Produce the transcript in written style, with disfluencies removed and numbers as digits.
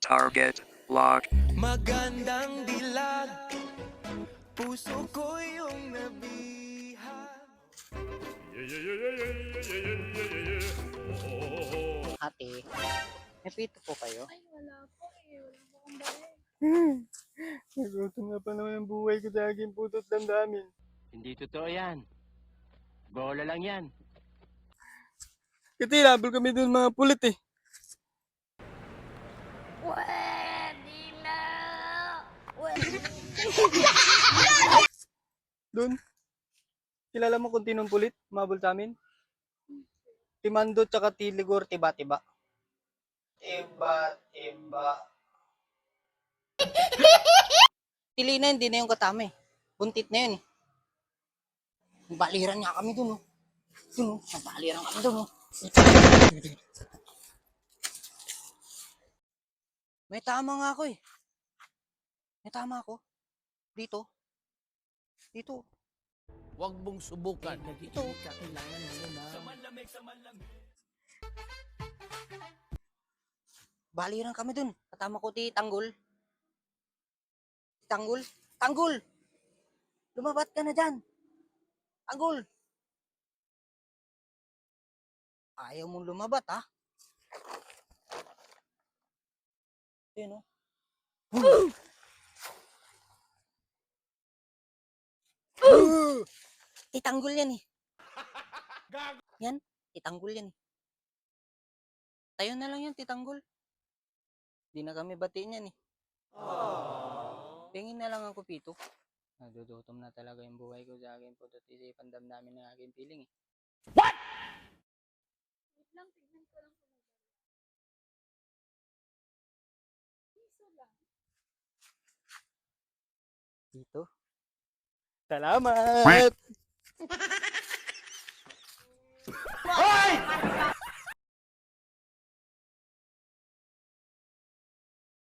Target locked. Magandang dilag, puso ko yung nabihag. Ate, may pito po kayo? Ay, wala po eh. Wala po akong baril. Nagutom na pa naman ang buhay ko sa aking puto't damdamin. Hindi totoo yan. Bola lang yan. Kasi labol kami doon mga pulit eh. Pwede na! Doon. Kilala mo kung tinong pulit? Mabol sa amin? Timando tsaka Tiligor, tiba-tiba. Tiba-tiba. Tili na, hindi na yung katama eh. Buntit na yun eh. Baliran nga kami dun oh. Dun oh, baliran kami dun oh. May tama nga ako eh. May tama ako. Dito. Dito. Huwag mong subukan. Dito. Baliran kami dun. Katama ko ti Tanggol. Tanggol? Tanggol! Lumabat ka na dyan. Tanggol! Ayaw mong lumabat, ha? Yun, oh. Titanggol yan, eh. Yan, titanggol yan, eh. Tayo na lang yan, titanggol. Di na kami batiin yan, eh. Tingin na lang ang kupito. Nadudutom na talaga yung buhay ko sa akin po at isipan damdamin ng aking piling, eh. Wait lang, tignan ko lang kung may baril. Piso lang. Dito. Salamat!